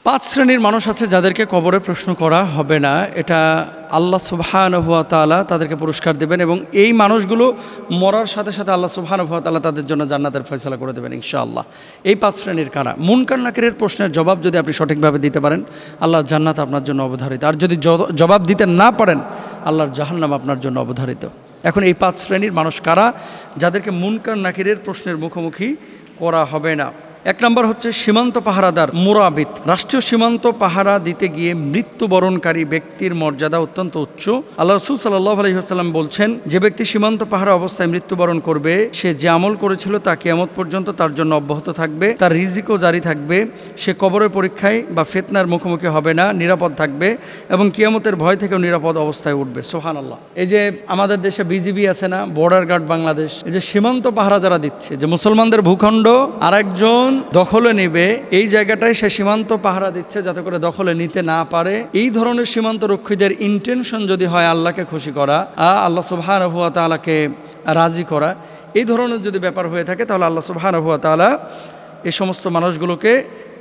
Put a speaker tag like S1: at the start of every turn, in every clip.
S1: পাঁচ শ্রেণীর মানুষ আছে যাদেরকে কবরে প্রশ্ন করা হবে না। এটা আল্লাহ সুবহানাহু ওয়া তাআলা তাদেরকে পুরস্কার দেবেন এবং এই মানুষগুলো মরার সাথে সাথে আল্লাহ সুবহানাহু ওয়া তাআলা তাদের জন্য জান্নাতের ফয়সালা করে দেবেন ইনশাআল্লাহ। এই পাঁচ শ্রেণীর কারা? মুনকার নাকিরের প্রশ্নের জবাব যদি আপনি সঠিকভাবে দিতে পারেন, আল্লাহর জান্নাত আপনার জন্য অবধারিত। আর যদি জবাব দিতে না পারেন, আল্লাহর জাহান্নাম আপনার জন্য অবধারিত। এখন এই পাঁচ শ্রেণীর মানুষ কারা যাদেরকে মুনকার নাকিরের প্রশ্নের মুখোমুখি করা হবে না? এক নম্বর হচ্ছে সীমান্ত পাহারাদার মুরাবিত। রাষ্ট্রীয় সীমান্ত পাহারা দিতে গিয়ে মৃত্যুবরণকারী ব্যক্তির মর্যাদা অত্যন্ত উচ্চ। আল্লাহ রাসূল সাল্লাল্লাহু আলাইহি ওয়াসাল্লাম বলছেন, যে ব্যক্তি সীমান্ত পাহারা অবস্থায় মৃত্যুবরণ করবে, সে যে আমল করেছিল তা কিয়ামত পর্যন্ত তার জন্য অব্যাহত থাকবে, তার রিজিকও জারি থাকবে, সে কবরের পরীক্ষায় বা ফিতনার মুখোমুখি হবে না, নিরাপদ থাকবে এবং কিয়ামতের ভয় থেকেও নিরাপদ অবস্থায় উঠবে। সুবহানাল্লাহ। এই যে আমাদের দেশে বিজিবি আছে না, বর্ডার গার্ড বাংলাদেশ, এই যে সীমান্ত পাহারা যারা দিচ্ছে, যে মুসলমানদের ভূখণ্ড আরেকজন দখলে নেবে, এই জায়গাটায় সে সীমান্ত পাহারা দিচ্ছে যাতে করে দখলে নিতে না পারে। এই ধরনের সীমান্ত রক্ষীদের ইন্টেনশন যদি হয় আল্লাহকে খুশি করা, আল্লাহ সুবহানাহু ওয়া তাআলাকে রাজি করা, এই ধরনের যদি ব্যাপার হয়ে থাকে, তাহলে আল্লাহ সুবহানাহু ওয়া তাআলা এই সমস্ত মানুষগুলোকে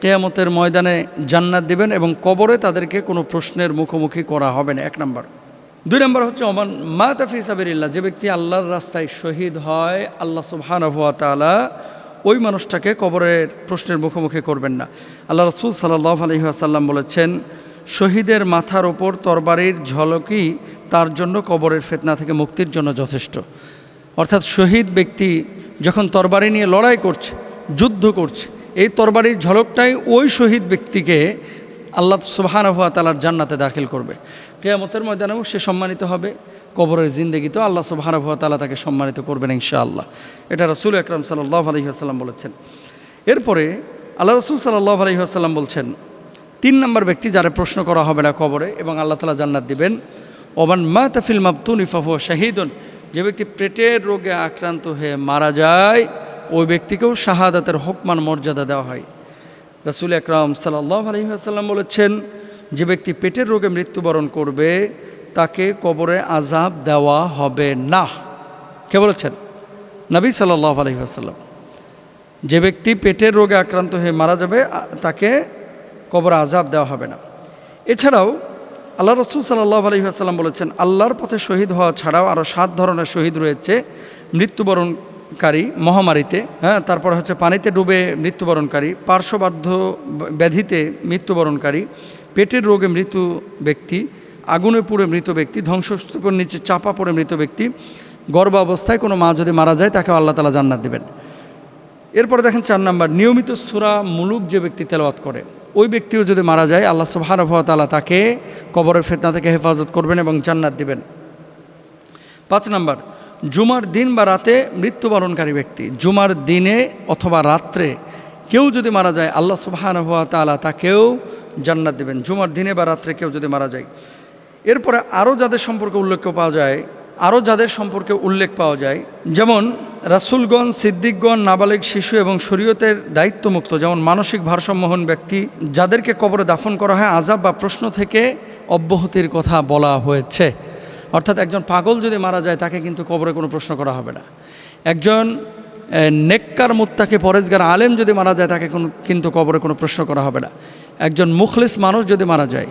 S1: কিয়ামতের ময়দানে জান্নাত দিবেন এবং কবরে তাদেরকে কোনো প্রশ্নের মুখোমুখি করা হবে না। এক নম্বর। দুই নম্বর হচ্ছে ওমান মাতা ফি সাবিলিল্লাহ। যে ব্যক্তি আল্লাহর রাস্তায় শহীদ হয়, আল্লাহ সুবহানাহু ওয়া তাআলা ওই মানুষটাকে কবরের প্রশ্নের মুখোমুখি করবেন না। আল্লাহ রাসূল সাল্লাল্লাহু আলাইহি ওয়াসাল্লাম বলেছেন, শহীদের মাথার ওপর তরবারির ঝলকই তার জন্য কবরের ফিতনা থেকে মুক্তির জন্য যথেষ্ট। অর্থাৎ শহীদ ব্যক্তি যখন তরবারি নিয়ে লড়াই করছে, যুদ্ধ করছে, এই তরবারির ঝলকটাই ওই শহীদ ব্যক্তিকে আল্লাহ সুবহানাহু ওয়া তাআলার জান্নাতে দাখিল করবে। কিয়ামতের ময়দানেও সে সম্মানিত হবে, কবরের জিন্দেগিতেও আল্লাহ সুবহানাহু ওয়া তাআলা তাকে সম্মানিত করবেন ইনশাআল্লাহ। এটা রাসূল আকরাম সাল্লাল্লাহু আলাইহি ওয়াসাল্লাম বলেছেন। এরপরে আল্লাহ রাসূল সাল্লাল্লাহু আলাইহি ওয়াসাল্লাম বলছেন, তিন নম্বর ব্যক্তি যারা প্রশ্ন করা হবে না কবরে এবং আল্লাহ তাআলা জান্নাত দিবেন, ওমান মাতা ফিল মাবতুনি ফাহুয়া শাহীদুন। যে ব্যক্তি পেটের রোগে আক্রান্ত হয়ে মারা যায়, ওই ব্যক্তিকেও শাহাদাতের হুকমান মর্যাদা দেওয়া হয়। রাসূল আকরাম সাল্লাল্লাহু আলাইহি ওয়াসাল্লাম বলেছেন, যে ব্যক্তি পেটের রোগে মৃত্যুবরণ করবে তাকে কবরে আযাব দেওয়া হবে না। কে বলেছেন? নবী সাল্লাল্লাহু আলাইহি ওয়াসাল্লাম। যে ব্যক্তি পেটের রোগে আক্রান্ত হয়ে মারা যাবে তাকে কবরে আযাব দেওয়া হবে না। এছাড়াও আল্লাহ রাসূল সাল্লাল্লাহু আলাইহি ওয়াসাল্লাম বলেছেন, আল্লাহর পথে শহীদ হওয়া ছাড়াও আরও 7 ধরনের শহীদ রয়েছে। মৃত্যুবরণকারী মহামারীতে, তারপর হচ্ছে পানিতে ডুবে মৃত্যুবরণকারী, পার্শ্ববাধ্য ব্যাধিতে মৃত্যুবরণকারী, পেটের রোগে মৃত ব্যক্তি, আগুনে পুড়ে মৃত ব্যক্তি, ধ্বংসস্তূপের নিচে চাপা পড়ে মৃত ব্যক্তি, গর্ভাবস্থায় কোনো মা যদি মারা যায় তাকে আল্লাহ তাআলা জান্নাত দেবেন। এরপরে দেখেন 4 নম্বর, নিয়মিত সূরা মুলুক যে ব্যক্তি তেলাওয়াত করে, ওই ব্যক্তিও যদি মারা যায় আল্লাহ সুবহানাহু ওয়া তাআলা তাকে কবরের ফিতনা থেকে হেফাজত করবেন এবং জান্নাত দিবেন। 5 নম্বর, জুমার দিন বা রাতে মৃত্যুবরণকারী ব্যক্তি, জুমার দিনে অথবা রাত্রে কেউ যদি মারা যায় আল্লাহ সুবহানাহু ওয়া তাআলা তাকেও জান্নাত দেবেন, জুমার দিনে বা রাত্রে কেউ যদি মারা যায়। এরপরে আরও যাদের সম্পর্কে উল্লেখ পাওয়া যায়, যেমন রাসূলগণ, সিদ্দিকগণ, নাবালিগ শিশু এবং শরীয়তের দায়িত্বমুক্ত, যেমন মানসিক ভারসাম্যহীন ব্যক্তি, যাদেরকে কবরে দাফন করা হয়, আযাব বা প্রশ্ন থেকে অব্যাহতির কথা বলা হয়েছে। অর্থাৎ একজন পাগল যদি মারা যায় তাকে কিন্তু কবরে কোনো প্রশ্ন করা হবে না। একজন নেককার মুত্তাকি পরেজগার আলেম যদি মারা যায় তাকে কিন্তু কবরে কোনো প্রশ্ন করা হবে না। একজন মুখলিস মানুষ যদি মারা যায়,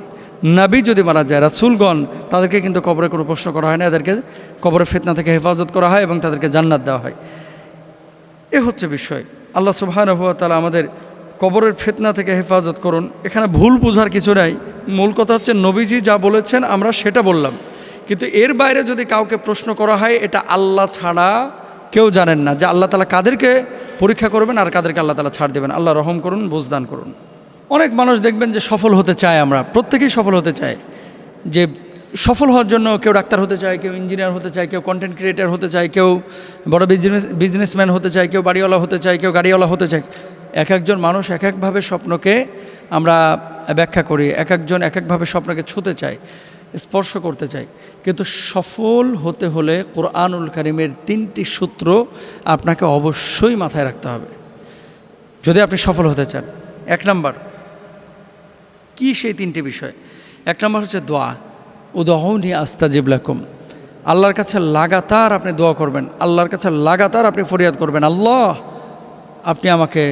S1: নবী যদি মারা যায়, রাসূলগণ, তাদেরকে কিন্তু কবরে কোনো প্রশ্ন করা হয় না। এদেরকে কবরের ফিতনা থেকে হেফাজত করা হয় এবং তাদেরকে জান্নাত দেওয়া হয়। এ হচ্ছে বিষয়। আল্লাহ সুবহানাহু ওয়া তাআলা আমাদের কবরের ফিতনা থেকে হেফাজত করুন। এখানে ভুল বোঝার কিছু নাই। মূল কথা হচ্ছে নবীজি যা বলেছেন আমরা সেটা বললাম, কিন্তু এর বাইরে যদি কাউকে প্রশ্ন করা হয়, এটা আল্লাহ ছাড়া কেউ জানেন না যে আল্লাহ তাআলা কাদেরকে পরীক্ষা করবেন আর কাদেরকে আল্লাহ তাআলা ছাড় দেবেন। আল্লাহ রহম করুন, বুঝদান করুন। অনেক মানুষ দেখবেন যে সফল হতে চায়, আমরা প্রত্যেকেই সফল হতে চাই। যে সফল হওয়ার জন্য কেউ ডাক্তার হতে চায়, কেউ ইঞ্জিনিয়ার হতে চায়, কেউ কন্টেন্ট ক্রিয়েটার হতে চায়, কেউ বড় বিজনেসম্যান হতে চায়, কেউ বাড়িওয়ালা হতে চায়, কেউ গাড়িওয়ালা হতে চায়। এক একজন মানুষ এক একভাবে স্বপ্নকে আমরা ব্যাখ্যা করি, এক একজন এক একভাবে স্বপ্নকে ছুঁতে চায়, স্পর্শ করতে চাই। কিন্তু সফল হতে হলে কোরআনুল কারীমের 3টি সূত্র আপনাকে অবশ্যই মাথায় রাখতে হবে যদি আপনি সফল হতে চান। 1 নম্বর, কি সেই 3টি বিষয়? 1 নম্বর হচ্ছে দোয়া। উদউনি আস্তাজিব লাকুম। আল্লাহর কাছে লাগাতার আপনি দোয়া করবেন, আল্লাহর কাছে লাগাতার আপনি ফরিয়াদ করবেন, আল্লাহ আপনি আমাকে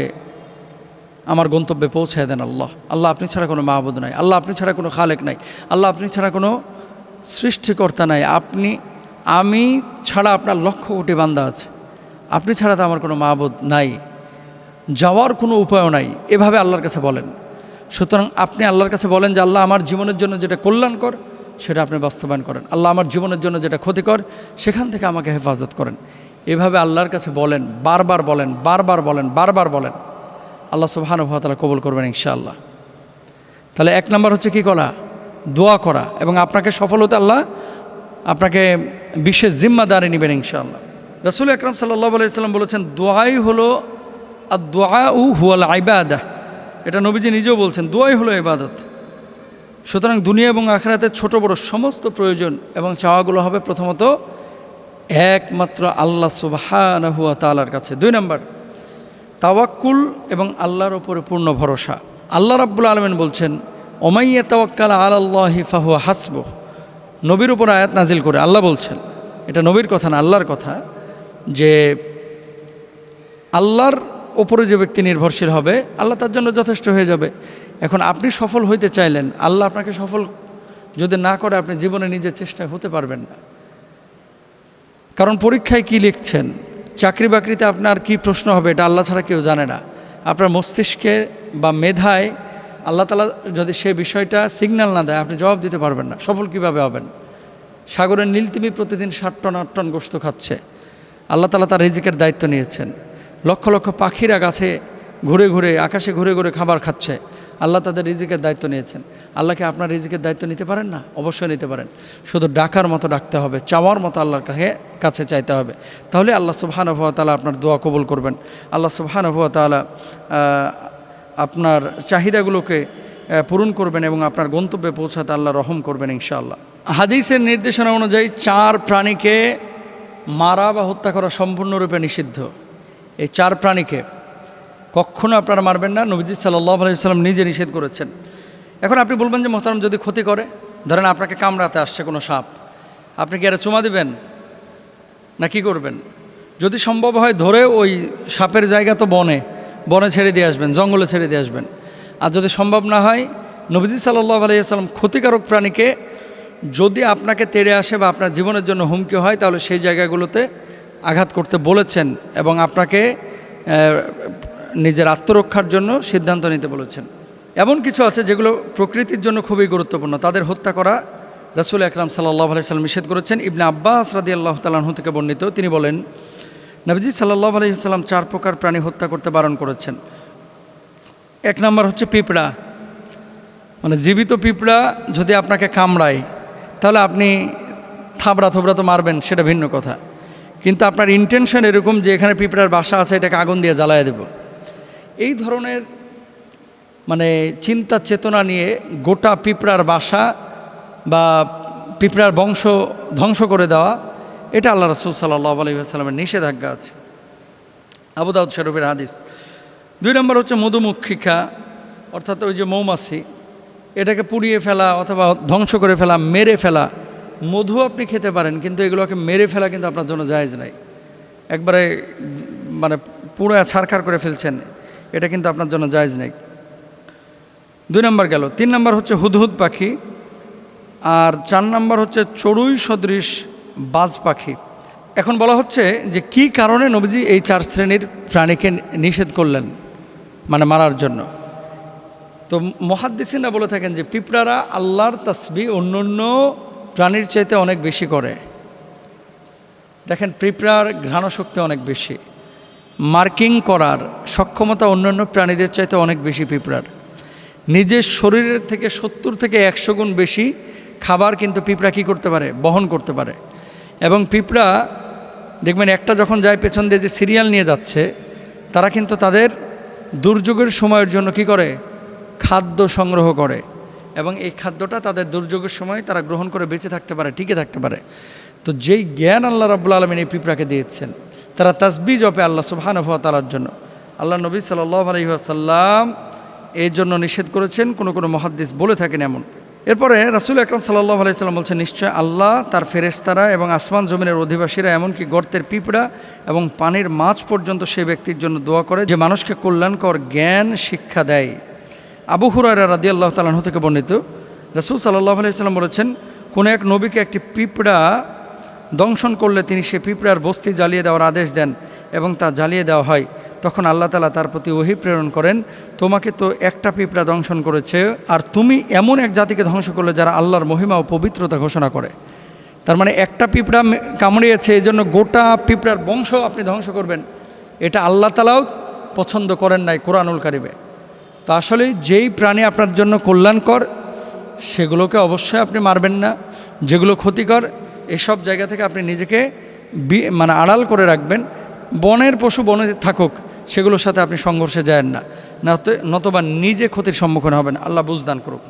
S1: আমার গন্তব্যে পৌঁছায় দেন আল্লাহ। আল্লাহ আপনি ছাড়া কোনো মাহবুদ নাই, আল্লাহ আপনি ছাড়া কোনো খালেক নাই, আল্লাহ আপনি ছাড়া কোনো সৃষ্টিকর্তা নাই, আমি ছাড়া আপনার লক্ষ কোটি বান্দা আছে, আপনি ছাড়া তো আমার কোনো মাহবুদ নাই, যাওয়ার কোনো উপায়ও নাই, এভাবে আল্লাহর কাছে বলেন। সুতরাং আপনি আল্লাহর কাছে বলেন যে আল্লাহ আমার জীবনের জন্য যেটা কল্যাণকর সেটা আপনি বাস্তবায়ন করেন, আল্লাহ আমার জীবনের জন্য যেটা ক্ষতিকর সেখান থেকে আমাকে হেফাজত করেন। এভাবে আল্লাহর কাছে বলেন, বারবার বলেন, বারবার বলেন, বারবার বলেন, আল্লাহ সুবহানাহু ওয়া তাআলা কবুল করবেন ইনশাআল্লাহ। তাহলে এক নম্বর হচ্ছে কি করা? দোয়া করা, এবং আপনাকে সফল হতে আল্লাহ আপনাকে বিশেষ জিম্মাদারি নেবেন ইনশাআল্লাহ। রাসূল আকরাম সাল্লাল্লাহু আলাইহি ওয়াসাল্লাম বলেছেন দোয়াই হলো আদ-দুআউ হুয়াল ইবাদাহ। এটা নবীজি নিজেও বলছেন, দোয়াই হলো ইবাদত। সুতরাং দুনিয়া এবং আখিরাতের ছোট বড় সমস্ত প্রয়োজন এবং চাওয়াগুলো হবে প্রথমত একমাত্র আল্লাহ সুবহানাহু ওয়া তাআলার কাছে। 2 নম্বর তাওয়াক্কুল এবং আল্লাহর উপরে পূর্ণ ভরসা। আল্লাহ রাব্বুল আলামিন বলছেন ওমাইয়া তাওয়াক্কাল আলাল্লাহি ফাহুয়া হাসবুহ। নবীর উপর আয়াত নাজিল করে আল্লাহ বলছেন, এটা নবীর কথা না, আল্লাহর কথা, যে আল্লাহর ওপরে যে ব্যক্তি নির্ভরশীল হবে আল্লাহ তার জন্য যথেষ্ট হয়ে যাবে। এখন আপনি সফল হইতে চাইলেন, আল্লাহ আপনাকে সফল যদি না করে আপনি জীবনে নিজের চেষ্টায় হতে পারবেন না। কারণ পরীক্ষায় কি লিখছেন, চাকরি বাকরিতে আপনার কি প্রশ্ন হবে এটা আল্লাহ ছাড়া কেউ জানে না। আপনার মস্তিষ্কে বা মেধায় আল্লাহ তাআলা যদি সে বিষয়টা সিগন্যাল না দেয় আপনি জবাব দিতে পারবেন না, সফল কিভাবে হবেন? সাগরের নীলতিমি প্রতিদিন 7 টন 8 টন গোশত খাচ্ছে, আল্লাহ তাআলা তার রিজিকের দায়িত্ব নিয়েছেন। লক্ষ লক্ষ পাখিরা গাছে ঘুরে ঘুরে, আকাশে ঘুরে ঘুরে খাবার খাচ্ছে, আল্লাহ তাদের রিজিকের দায়িত্ব নিয়েছেন। আল্লাহকে আপনার রিজিকের দায়িত্ব নিতে পারেন না? অবশ্যই নিতে পারেন। শুধু ডাকার মতো ডাকতে হবে, চাওয়ার মতো আল্লাহর কাছে চাইতে হবে, তাহলে আল্লাহ সুবহানাহু ওয়া তাআলা আপনার দোয়া কবুল করবেন। আল্লাহ সুবহানাহু ওয়া তাআলা আপনার চাহিদাগুলোকে পূরণ করবেন এবং আপনার গন্তব্যে পৌঁছাতে আল্লাহ রহম করবেন ইনশাআল্লাহ। হাদিসের নির্দেশনা অনুযায়ী 4 প্রাণীকে মারা বা হত্যা করা সম্পূর্ণরূপে নিষিদ্ধ। এই 4 প্রাণীকে কখনো আপনারা মারবেন না, নবীজি সাল্লাল্লাহু আলাইহি ওয়াসাল্লাম নিজে নিষেধ করেছেন। এখন আপনি বলবেন যে মোহতারাম যদি ক্ষতি করে, ধরেন আপনাকে কামড়াতে আসছে কোনো সাপ, আপনি কি আরে চুমা দিবেন না কি করবেন? যদি সম্ভব হয় ধরে ওই সাপের জায়গা তো বনে ছেড়ে দিয়ে আসবেন, জঙ্গলে ছেড়ে দিয়ে আসবেন। আর যদি সম্ভব না হয়, নবীজি সাল্লাল্লাহু আলাইহি ওয়াসাল্লাম ক্ষতিকারক প্রাণীকে যদি আপনাকে তেড়ে আসে বা আপনার জীবনের জন্য হুমকি হয় তাহলে সেই জায়গাগুলোতে আঘাত করতে বলেছেন এবং আপনাকে নিজের আত্মরক্ষার জন্য সিদ্ধান্ত নিতে বলেছেন। এমন কিছু আছে যেগুলো প্রকৃতির জন্য খুবই গুরুত্বপূর্ণ, তাদের হত্যা করা রাসূল আকরাম সাল্লাল্লাহু আলাইহি ওয়াসাল্লাম নিষেধ করেছেন। ইবনে আব্বাস রাদিয়াল্লাহু তাআলা আনহু থেকে বর্ণিত, তিনি বলেন নবীজি সাল্লাল্লাহু আলাইহি ওয়াসাল্লাম 4 প্রকার প্রাণী হত্যা করতে বারণ করেছেন। 1 নম্বর হচ্ছে পিঁপড়া, মানে জীবিত পিঁপড়া যদি আপনাকে কামড়ায় তাহলে আপনি থাবড়া থবড়া তো মারবেন, সেটা ভিন্ন কথা, কিন্তু আপনার ইন্টেনশন এরকম যে এখানে পিঁপড়ার বাসা আছে, এটাকে আগুন দিয়ে জ্বালায় দেব, এই ধরনের মানে চিন্তা চেতনা নিয়ে গোটা পিঁপড়ার বাসা বা পিঁপড়ার বংশ ধ্বংস করে দেওয়া, এটা আল্লাহ রাসূল সাল্লাল্লাহু আলাইহি ওয়াসাল্লামের নিষেধাজ্ঞা আছে। আবু দাউদ শরীফের হাদিস। 2 নম্বর হচ্ছে মধুমক্ষিকা, অর্থাৎ ওই যে মৌমাছি, এটাকে পুড়িয়ে ফেলা অথবা ধ্বংস করে ফেলা, মেরে ফেলা। মধু আপনি খেতে পারেন, কিন্তু এগুলোকে মেরে ফেলা কিন্তু আপনার জন্য জায়েজ নাই। একবারে মানে পুরো ছারখার করে ফেলছেন, এটা কিন্তু আপনার জন্য জায়েজ নাই। 2 নম্বর গেল। 3 নম্বর হচ্ছে হুদহুদ পাখি, আর 4 নম্বর হচ্ছে চড়ুই সদৃশ বাজ পাখি। এখন বলা হচ্ছে যে কি কারণে নবীজি এই 4 শ্রেণীর প্রাণীকে নিষেধ করলেন মানে মারার জন্য। তো মুহাদ্দিসিনরা বলে থাকেন যে পিঁপড়ারা আল্লাহর তাসবিহ অন্যান্য প্রাণীর চাইতে অনেক বেশি করে। দেখেন পিঁপড়ার ঘ্রাণশক্তি অনেক বেশি, মার্কিং করার সক্ষমতা অন্যান্য প্রাণীদের চাইতে অনেক বেশি পিঁপড়ার। নিজের শরীরের থেকে 70 থেকে 100 গুণ বেশি খাবার কিন্তু পিঁপড়া কী করতে পারে, বহন করতে পারে। এবং পিঁপড়া দেখবেন একটা যখন যায় পেছন দিয়ে যে সিরিয়াল নিয়ে যাচ্ছে, তারা কিন্তু তাদের দুর্যোগের সময়ের জন্য কি করে, খাদ্য সংগ্রহ করে, এবং এই খাদ্যটা তাদের দুর্যোগের সময় তারা গ্রহণ করে বেঁচে থাকতে পারে, টিকে থাকতে পারে। তো যেই জ্ঞান আল্লাহ রাব্বুল আলামিন এই পিঁপড়াকে দিয়েছেন, তারা তাসবিহ জপে আল্লাহ সুবহানাহু ওয়া তাআলার জন্য। আল্লাহ নবী সাল্লাল্লাহু আলাইহি ওয়াসাল্লাম এই জন্য নিষেধ করেছেন, কোনো মুহাদ্দিস বলে থাকেন এমন। এরপরে রাসূল আকরাম সাল্লাল্লাহু আলাইহি সাল্লাম বলছেন, নিশ্চয় আল্লাহ তার ফেরেশতারা এবং আসমান জমিনের অধিবাসীরা এমনকি গর্তের পিঁপড়া এবং পানির মাছ পর্যন্ত সে ব্যক্তির জন্য দোয়া করে যে মানুষকে কল্যাণকর জ্ঞান শিক্ষা দেয়। আবু হুরায়রা রাদিয়াল্লাহু তাআলা আনহু থেকে বর্ণিত, রাসূল সাল্লাল্লাহু আলাইহি সাল্লাম বলেছেন, কোনো এক নবীকে একটি পিঁপড়া দংশন করলে তিনি সে পিঁপড়ার বস্তি জ্বালিয়ে দেওয়ার আদেশ দেন এবং তা জ্বালিয়ে দেওয়া হয়। তখন আল্লাহ তাআলা তার প্রতি ওহী প্রেরণ করেন, তোমাকে তো একটা পিঁপড়া দংশন করেছে, আর তুমি এমন এক জাতিকে ধ্বংস করলে যারা আল্লাহর মহিমা ও পবিত্রতা ঘোষণা করে। তার মানে একটা পিঁপড়া কামড়িয়েছে, এই জন্য গোটা পিঁপড়ার বংশ আপনি ধ্বংস করবেন, এটা আল্লাহ তাআলাও পছন্দ করেন নাই কুরআনুল কারীমে। তো আসলে যেই প্রাণী আপনার জন্য কল্যাণকর সেগুলোকে অবশ্যই আপনি মারবেন না, যেগুলো ক্ষতিকর এসব জায়গা থেকে আপনি নিজেকে আড়াল করে রাখবেন। বনের পশু বনে থাকুক, সেগুলোর সাথে আপনি সংঘর্ষে যায়েন না, নতুবা নিজে ক্ষতির সম্মুখীন হবেন। আল্লাহ বুঝদান করুক।